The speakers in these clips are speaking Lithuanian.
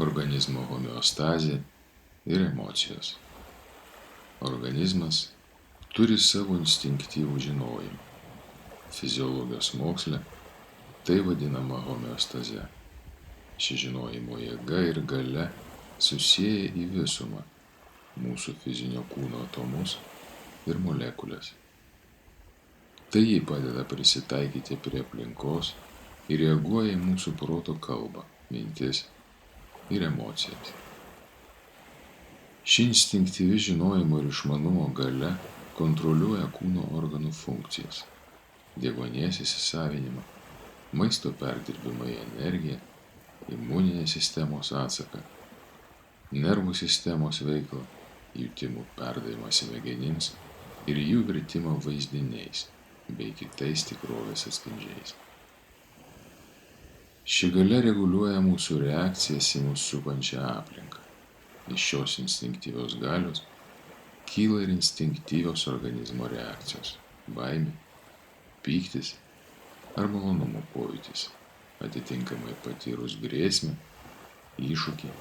organizmo homeostazė ir emocijos. Organizmas turi savo instinktyvų žinojimą. Fiziologijos moksle tai vadinama homeostaze. Ši žinojimo jėga ir galia susieja į visumą mūsų fizinio kūno atomus ir molekulės. Tai jį padeda prisitaikyti prie aplinkos ir reaguoja į mūsų proto kalbą, mintis ir emocijas. Ši instinktyvi žinojimo ir išmanumo galia kontroliuoja kūno organų funkcijas, deguonies įsisavinimą, maisto perdirbimą į energiją, imuninės sistemos atsaką, nervų sistemos veiklą, jutimų perdavimą smegenims ir jų virtimą vaizdiniais bei kitais tikrovės atspindžiais. Ši galia reguliuoja mūsų reakcijas į mūsų supančią aplinką. Iš šios instinktyvios galios kyla ir instinktyvios organizmo reakcijos – baimė, pyktis ar malonumo pojūtis, atitinkamai patyrus grėsmę, iššūkį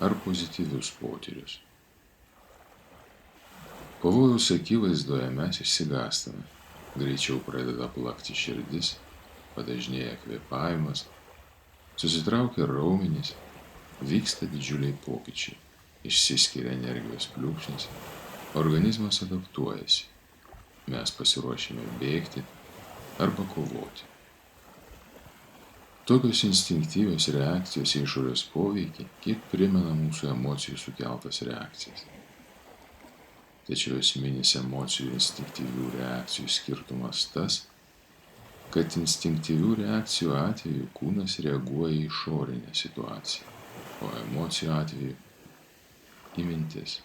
ar pozityvius potyrius. Pavojaus akivaizdoje mes išsigąstame, greičiau pradeda plakti širdis, padažnėja kvėpavimas, susitraukia raumenys, vyksta didžiuliai pokyčiai, išsiskiria energijos pliūpsnis, organizmas adaptuojasi, mes pasiruošime bėgti arba kovoti. Tokios instinktyvios reakcijos į išorės poveikį kiek primena mūsų emocijų sukeltas reakcijas. Tačiau esminis emocijų ir instinktyvių reakcijų skirtumas tas, kad instinktyvių reakcijų atveju kūnas reaguoja į išorinę situaciją, o emocijų atveju į mintis.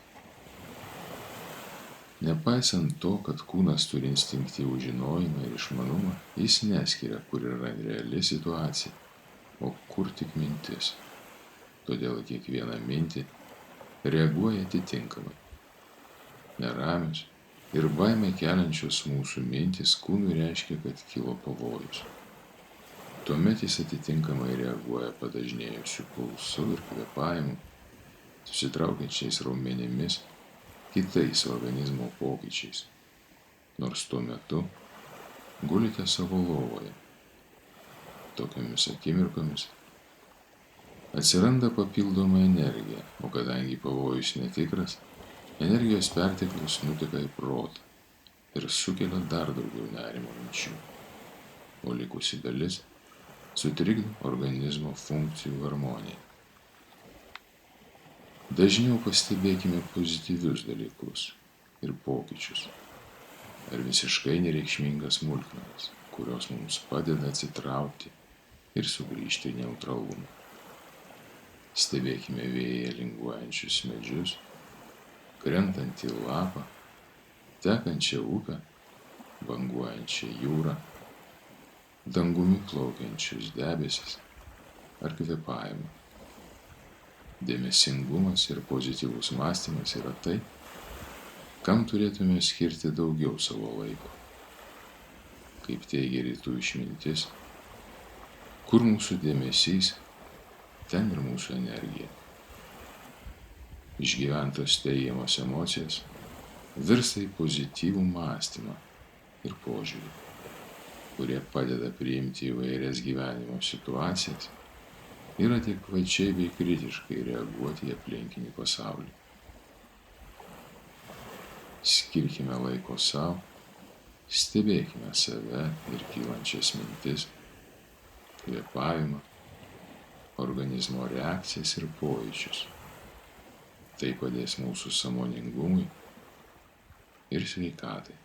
Nepaisant to, kad kūnas turi instinktyvų žinojimą ir išmanumą, jis neskiria, kur yra reali situacija, o kur tik mintis. Todėl kiekvieną mintį reaguoja atitinkamai. Neramios ir baimę keliančios mūsų mintys kūnui reiškia, kad kilo pavojus. Tuomet jis atitinkamai reaguoja padažnėjusiu pulsu ir kvėpavimu, susitraukiančiais raumenimis, kitais organizmo pokyčiais, nors tuo metu gulite savo lovoje. Tokiomis akimirkomis atsiranda papildoma energija, o kadangi pavojus netikras, energijos perteklius nuteka į protą ir sukelia dar daugiau nerimo minčių, o likusi dalis sutrikdo organizmo funkcijų harmoniją. Dažniau pastebėkime pozityvius dalykus ir pokyčius, ar visiškai nereikšmingas smulkmenas, kurios mums padeda atsitraukti ir sugrįžti į neutralumą. Stebėkime vėjyje linguojančius medžius, krentantį lapą, tekančią upę, banguojančią jūrą, dangumi plaukiančius debesis ar kvėpavimą. Dėmesingumas ir pozityvus mąstymas yra tai, kam turėtume skirti daugiau savo laiko. Kaip teigia rytų išmintis, kur mūsų dėmesys, ten ir mūsų energija. Išgyventos teigiamos emocijos virsta į pozityvų mąstymą ir požiūrį, kurie padeda priimti įvairias gyvenimo situacijas ir adekvačiai bei kritiškai reaguoti į aplinkinį pasaulį. Skirkime laiko sau, stebėkime save ir kylančias mintis, kvėpavimą, organizmo reakcijas ir pojūčius. Tai padės mūsų sąmoningumui ir sveikatai.